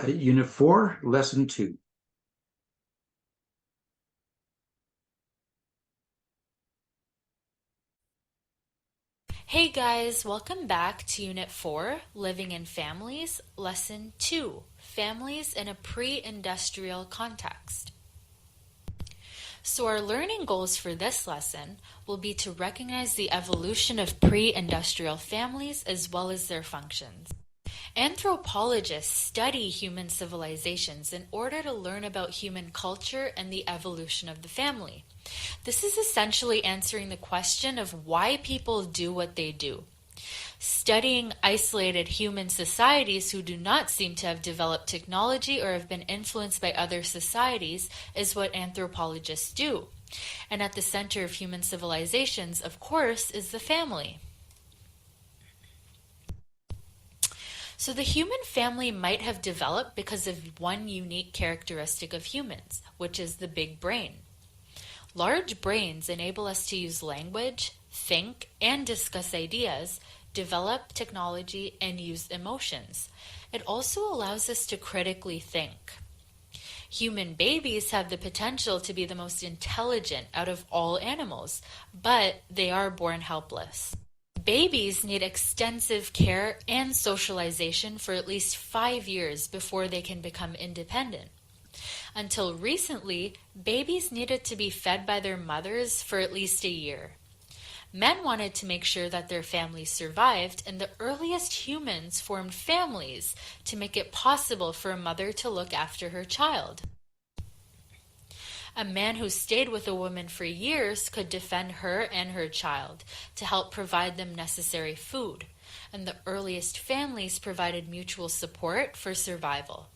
Unit 4, Lesson 2. Hey guys, welcome back to Unit 4, Living in Families, Lesson 2, Families in a Pre-Industrial Context. So our learning goals for this lesson will be to recognize the evolution of pre-industrial families as well as their functions. Anthropologists study human civilizations in order to learn about human culture and the evolution of the family. This is essentially answering the question of why people do what they do. Studying isolated human societies who do not seem to have developed technology or have been influenced by other societies is what anthropologists do. And at the center of human civilizations, of course, is the family. So the human family might have developed because of one unique characteristic of humans, which is the big brain. Large brains enable us to use language, think, and discuss ideas, develop technology, and use emotions. It also allows us to critically think. Human babies have the potential to be the most intelligent out of all animals, but they are born helpless. Babies need extensive care and socialization for at least 5 years before they can become independent. Until recently, babies needed to be fed by their mothers for at least a year. Men wanted to make sure that their families survived, and the earliest humans formed families to make it possible for a mother to look after her child. A man who stayed with a woman for years could defend her and her child to help provide them necessary food, and the earliest families provided mutual support for survival.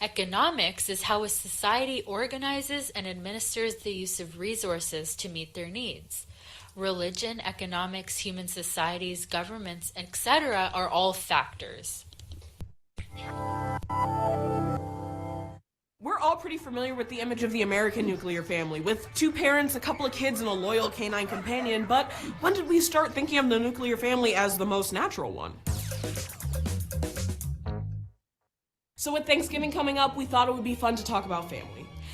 Economics is how a society organizes and administers the use of resources to meet their needs. Religion, economics, human societies, governments, etc. are all factors. We're all pretty familiar with the image of the American nuclear family, with 2 parents, a couple of kids, and a loyal canine companion, but when did we start thinking of the nuclear family as the most natural one? So with Thanksgiving coming up, we thought it would be fun to talk about family.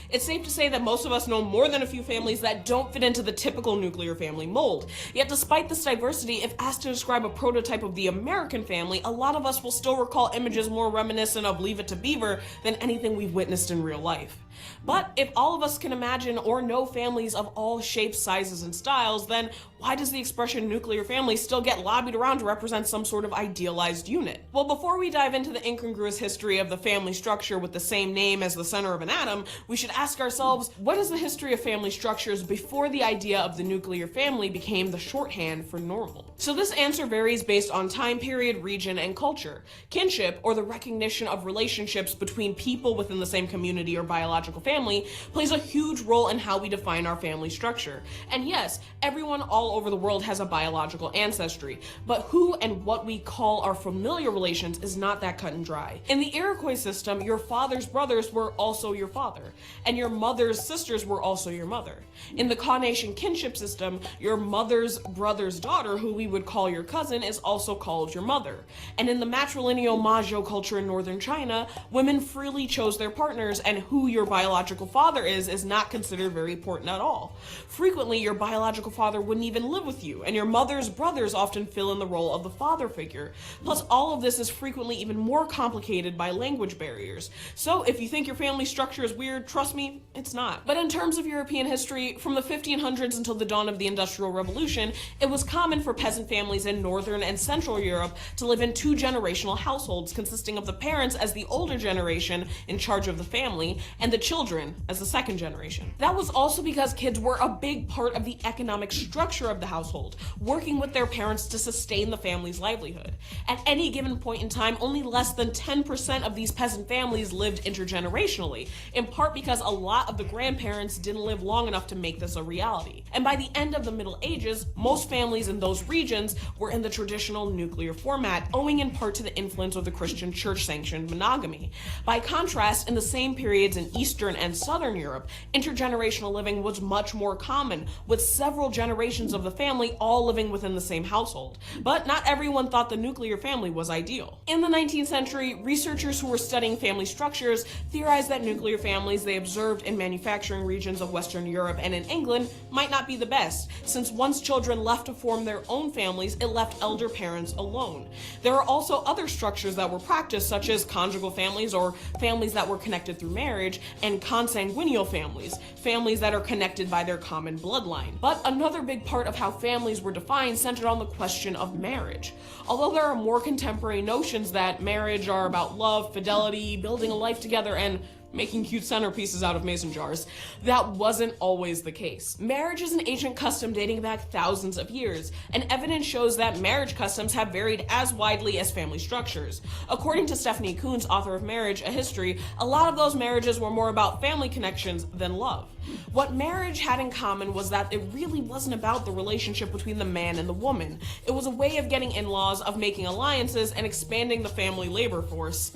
It's safe to say that most of us know more than a few families that don't fit into the typical nuclear family mold. Yet despite this diversity, if asked to describe a prototype of the American family, a lot of us will still recall images more reminiscent of Leave It to Beaver than anything we've witnessed in real life. But if all of us can imagine or know families of all shapes, sizes, and styles, then why does the expression nuclear family still get lobbied around to represent some sort of idealized unit? Well, before we dive into the incongruous history of the family structure with the same name as the center of an atom, we should ask ourselves, what is the history of family structures before the idea of the nuclear family became the shorthand for normal? So this answer varies based on time period, region, and culture. Kinship, or the recognition of relationships between people within the same community or biological family, plays a huge role in how we define our family structure. And yes, everyone all over the world has a biological ancestry, but who and what we call our familial relations is not that cut and dry. In the Iroquois system, your father's brothers were also your father, and your mother's sisters were also your mother. In the Kaw-Nation kinship system, your mother's brother's daughter, who we would call your cousin, is also called your mother. And in the matrilineal Mazhou culture in northern China, women freely chose their partners, and who your biological father is not considered very important at all. Frequently, your biological father wouldn't even live with you, and your mother's brothers often fill in the role of the father figure. Plus, all of this is frequently even more complicated by language barriers. So if you think your family structure is weird, trust me, it's not. But in terms of European history, from the 1500s until the dawn of the Industrial Revolution, it was common for peasant families in northern and central Europe to live in 2 generational households consisting of the parents as the older generation in charge of the family and the children as the second generation. That was also because kids were a big part of the economic structure of the household, working with their parents to sustain the family's livelihood. At any given point in time, only less than 10% of these peasant families lived intergenerationally, in part because a lot of the grandparents didn't live long enough to make this a reality. And by the end of the Middle Ages, most families in those regions were in the traditional nuclear format, owing in part to the influence of the Christian church-sanctioned monogamy. By contrast, in the same periods in Eastern and Southern Europe, intergenerational living was much more common, with several generations of the family all living within the same household. But not everyone thought the nuclear family was ideal. In the 19th century, researchers who were studying family structures theorized that nuclear families they observed in manufacturing regions of Western Europe and in England might not be the best, since once children left to form their own families, it left elder parents alone. There are also other structures that were practiced, such as conjugal families or families that were connected through marriage, and consanguineal families, families that are connected by their common bloodline. But another big part of how families were defined centered on the question of marriage. Although there are more contemporary notions that marriage are about love, fidelity, building a life together, and making cute centerpieces out of mason jars, that wasn't always the case. Marriage is an ancient custom dating back thousands of years, and evidence shows that marriage customs have varied as widely as family structures. According to Stephanie Kuhns, author of Marriage, A History, a lot of those marriages were more about family connections than love. What marriage had in common was that it really wasn't about the relationship between the man and the woman. It was a way of getting in-laws, of making alliances, and expanding the family labor force.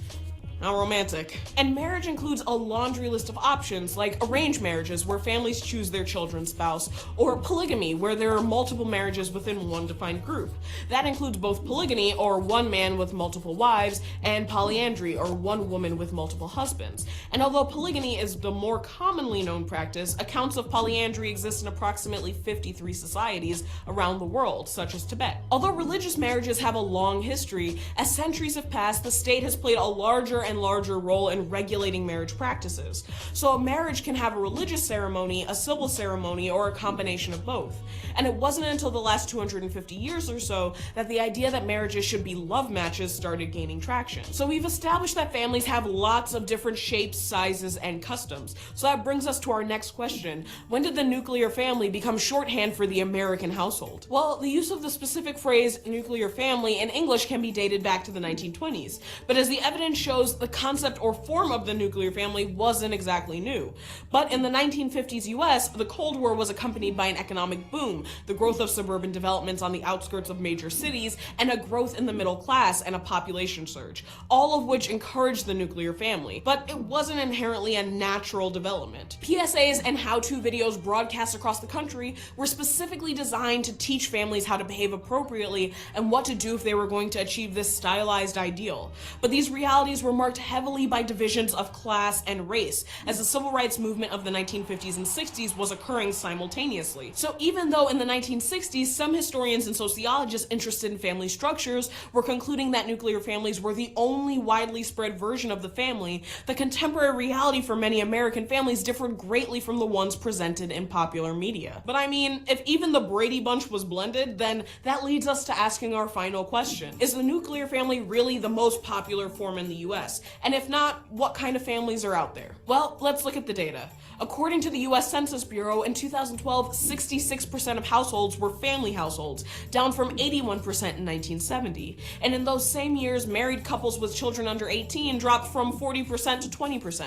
How romantic. And marriage includes a laundry list of options, like arranged marriages where families choose their children's spouse, or polygamy where there are multiple marriages within one defined group. That includes both polygamy, or one man with multiple wives, and polyandry, or one woman with multiple husbands. And although polygamy is the more commonly known practice, accounts of polyandry exist in approximately 53 societies around the world, such as Tibet. Although religious marriages have a long history, as centuries have passed, the state has played a larger and larger role in regulating marriage practices. So a marriage can have a religious ceremony, a civil ceremony, or a combination of both. And it wasn't until the last 250 years or so that the idea that marriages should be love matches started gaining traction. So we've established that families have lots of different shapes, sizes, and customs. So that brings us to our next question. When did the nuclear family become shorthand for the American household? Well, the use of the specific phrase nuclear family in English can be dated back to the 1920s. But as the evidence shows, the concept or form of the nuclear family wasn't exactly new. But in the 1950s US, the Cold War was accompanied by an economic boom, the growth of suburban developments on the outskirts of major cities, and a growth in the middle class and a population surge, all of which encouraged the nuclear family. But it wasn't inherently a natural development. PSAs and how-to videos broadcast across the country were specifically designed to teach families how to behave appropriately and what to do if they were going to achieve this stylized ideal. But these realities were marked heavily by divisions of class and race, as the civil rights movement of the 1950s and 60s was occurring simultaneously. So even though in the 1960s, some historians and sociologists interested in family structures were concluding that nuclear families were the only widely spread version of the family, the contemporary reality for many American families differed greatly from the ones presented in popular media. But I mean, if even the Brady Bunch was blended, then that leads us to asking our final question. Is the nuclear family really the most popular form in the US? And if not, what kind of families are out there? Well, let's look at the data. According to the US Census Bureau, in 2012, 66% of households were family households, down from 81% in 1970. And in those same years, married couples with children under 18 dropped from 40% to 20%.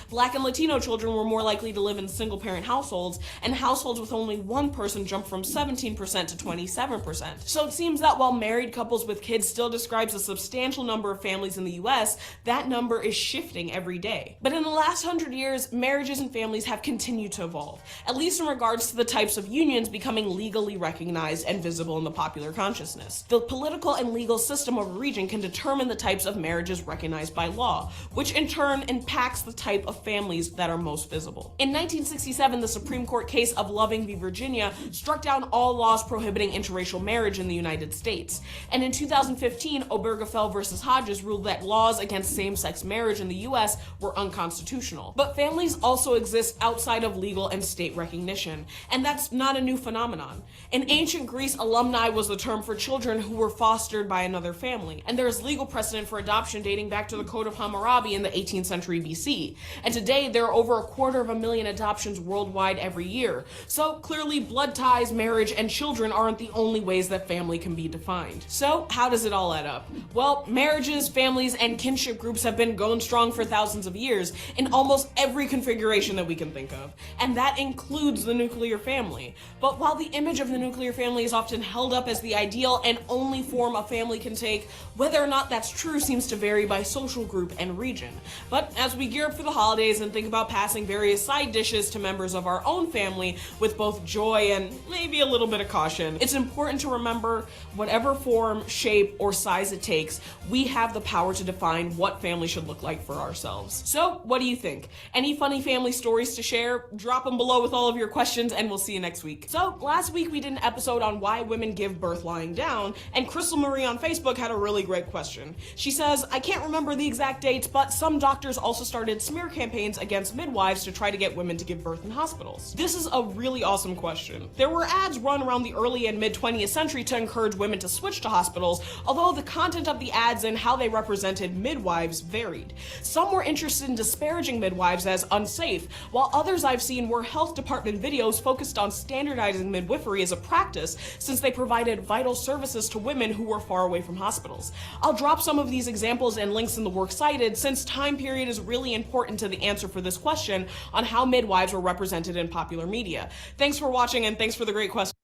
Black and Latino children were more likely to live in single-parent households, and households with only one person jumped from 17% to 27%. So it seems that while married couples with kids still describes a substantial number of families in the US, that number is shifting every day. But in the last 100 years, marriages and families have continued to evolve, at least in regards to the types of unions becoming legally recognized and visible in the popular consciousness. The political and legal system of a region can determine the types of marriages recognized by law, which in turn impacts the type of families that are most visible. In 1967, the Supreme Court case of Loving v. Virginia struck down all laws prohibiting interracial marriage in the United States. And in 2015, Obergefell v. Hodges ruled that laws against same-sex marriage in the US were unconstitutional. But families also exist outside of legal and state recognition, and that's not a new phenomenon. In ancient Greece, alumni was the term for children who were fostered by another family, and there is legal precedent for adoption dating back to the Code of Hammurabi in the 18th century BC. And today, there are over 250,000 adoptions worldwide every year. So clearly, blood ties, marriage, and children aren't the only ways that family can be defined. So how does it all add up? Well, marriages, families, and kinship groups relationships have been going strong for thousands of years in almost every configuration that we can think of, and that includes the nuclear family. But while the image of the nuclear family is often held up as the ideal and only form a family can take, whether or not that's true seems to vary by social group and region. But as we gear up for the holidays and think about passing various side dishes to members of our own family with both joy and maybe a little bit of caution, it's important to remember whatever form, shape, or size it takes, we have the power to define what family should look like for ourselves. So, what do you think? Any funny family stories to share? Drop them below with all of your questions, and we'll see you next week. So, last week we did an episode on why women give birth lying down, and Crystal Marie on Facebook had a really great question. She says, I can't remember the exact dates, but some doctors also started smear campaigns against midwives to try to get women to give birth in hospitals. This is a really awesome question. There were ads run around the early and mid 20th century to encourage women to switch to hospitals, although the content of the ads and how they represented midwives varied. Some were interested in disparaging midwives as unsafe, while others I've seen were health department videos focused on standardizing midwifery as a practice since they provided vital services to women who were far away from hospitals. I'll drop some of these examples and links in the work cited since time period is really important to the answer for this question on how midwives were represented in popular media. Thanks for watching and thanks for the great question.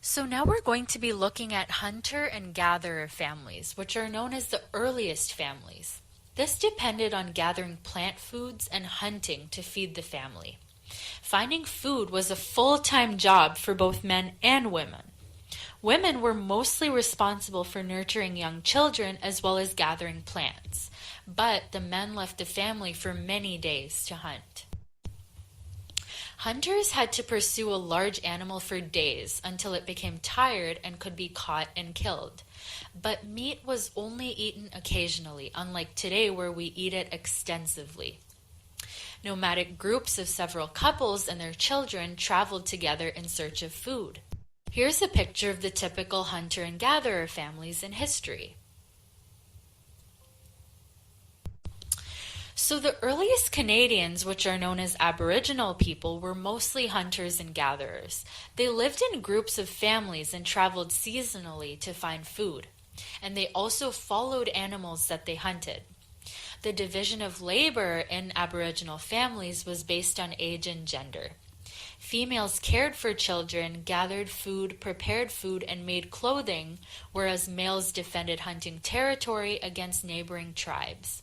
So now we're going to be looking at hunter and gatherer families, which are known as the earliest families. This depended on gathering plant foods and hunting to feed the family. Finding food was a full-time job for both men and women. Women were mostly responsible for nurturing young children as well as gathering plants, but the men left the family for many days to hunt. Hunters had to pursue a large animal for days until it became tired and could be caught and killed. But meat was only eaten occasionally, unlike today where we eat it extensively. Nomadic groups of several couples and their children traveled together in search of food. Here's a picture of the typical hunter and gatherer families in history. So the earliest Canadians, which are known as Aboriginal people, were mostly hunters and gatherers. They lived in groups of families and traveled seasonally to find food. And they also followed animals that they hunted. The division of labor in Aboriginal families was based on age and gender. Females cared for children, gathered food, prepared food, and made clothing, whereas males defended hunting territory against neighboring tribes.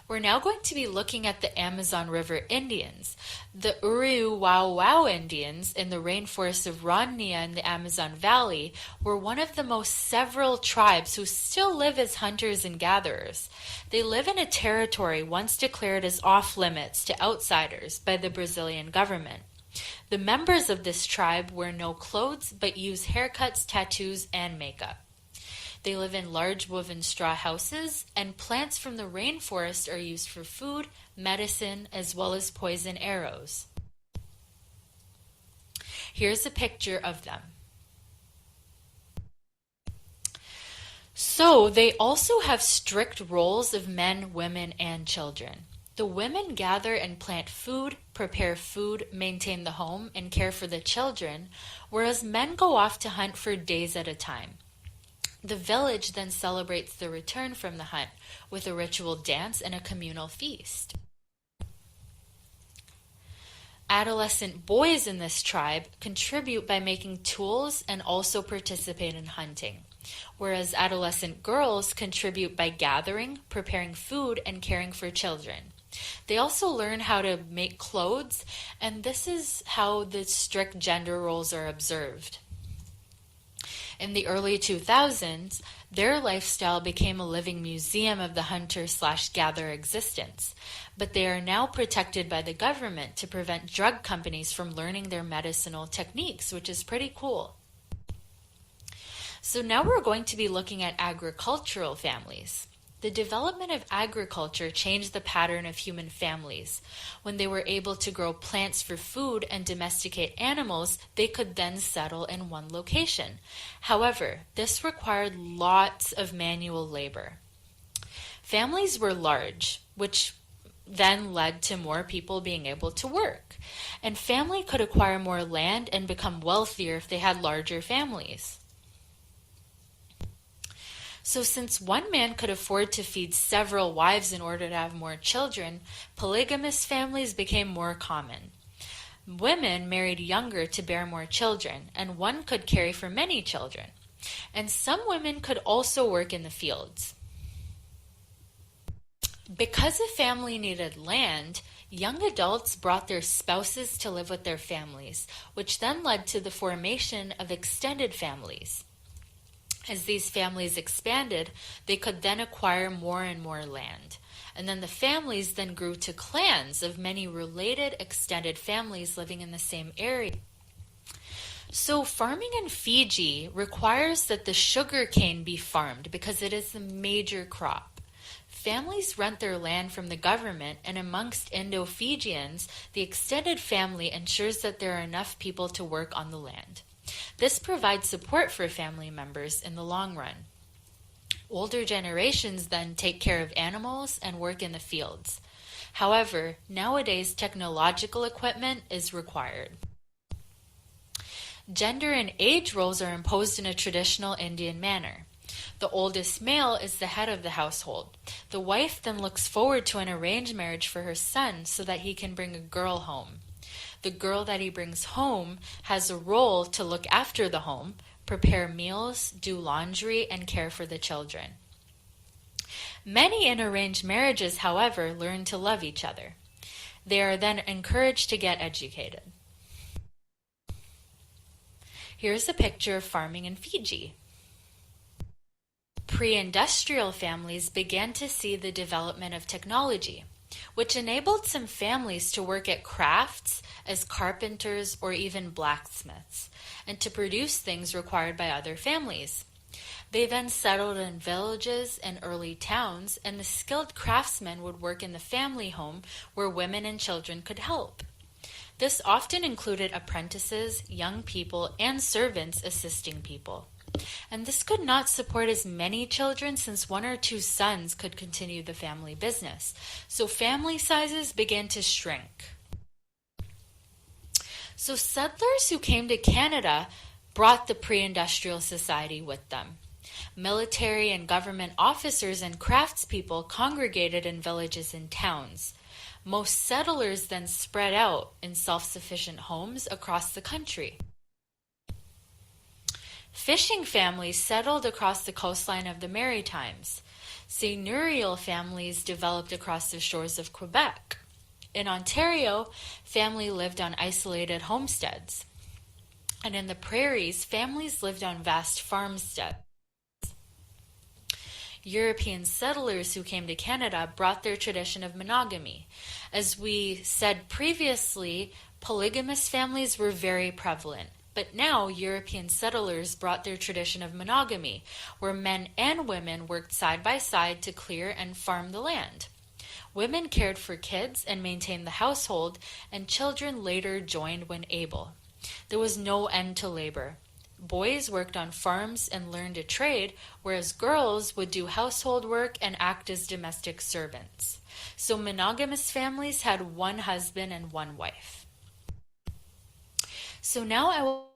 We're now going to be looking at the Amazon River Indians. The Uriu-Wow-Wow Indians in the rainforests of Rodney in the Amazon Valley were one of the most several tribes who still live as hunters and gatherers. They live in a territory once declared as off-limits to outsiders by the Brazilian government. The members of this tribe wear no clothes but use haircuts, tattoos, and makeup. They live in large woven straw houses, and plants from the rainforest are used for food, medicine, as well as poison arrows. Here's a picture of them. So they also have strict roles of men, women, and children. The women gather and plant food, prepare food, maintain the home, and care for the children, whereas men go off to hunt for days at a time. The village then celebrates the return from the hunt with a ritual dance and a communal feast. Adolescent boys in this tribe contribute by making tools and also participate in hunting, whereas adolescent girls contribute by gathering, preparing food, and caring for children. They also learn how to make clothes, and this is how the strict gender roles are observed. In the early 2000s, their lifestyle became a living museum of the hunter/gatherer existence, but they are now protected by the government to prevent drug companies from learning their medicinal techniques, which is pretty cool. So now we're going to be looking at agricultural families. The development of agriculture changed the pattern of human families. When they were able to grow plants for food and domesticate animals, they could then settle in one location. However, this required lots of manual labor. Families were large, which then led to more people being able to work. And family could acquire more land and become wealthier if they had larger families. So since one man could afford to feed several wives in order to have more children, polygamous families became more common. Women married younger to bear more children, and one could carry for many children. And some women could also work in the fields. Because a family needed land, young adults brought their spouses to live with their families, which then led to the formation of extended families. As these families expanded, they could then acquire more and more land. And then the families then grew to clans of many related extended families living in the same area. So farming in Fiji requires that the sugar cane be farmed because it is the major crop. Families rent their land from the government, and amongst Indo-Fijians, the extended family ensures that there are enough people to work on the land. This provides support for family members in the long run. Older generations then take care of animals and work in the fields. However, nowadays technological equipment is required. Gender and age roles are imposed in a traditional Indian manner. The oldest male is the head of the household. The wife then looks forward to an arranged marriage for her son so that he can bring a girl home. The girl that he brings home has a role to look after the home, prepare meals, do laundry, and care for the children. Many in arranged marriages, however, learn to love each other. They are then encouraged to get educated. Here's a picture of farming in Fiji. Pre-industrial families began to see the development of technology, which enabled some families to work at crafts as carpenters or even blacksmiths, and to produce things required by other families. They then settled in villages and early towns, and the skilled craftsmen would work in the family home where women and children could help. This often included apprentices, young people, and servants assisting people. And this could not support as many children since one or two sons could continue the family business. So family sizes began to shrink. So settlers who came to Canada brought the pre-industrial society with them. Military and government officers and craftspeople congregated in villages and towns. Most settlers then spread out in self-sufficient homes across the country. Fishing families settled across the coastline of the Maritimes. Seigneurial families developed across the shores of Quebec. In Ontario, family lived on isolated homesteads. And in the prairies, families lived on vast farmsteads. European settlers who came to Canada brought their tradition of monogamy. As we said previously, polygamous families were very prevalent. But now European settlers brought their tradition of monogamy, where men and women worked side by side to clear and farm the land. Women cared for kids and maintained the household, and children later joined when able. There was no end to labor. Boys worked on farms and learned a trade, whereas girls would do household work and act as domestic servants. So monogamous families had one husband and one wife. So now I will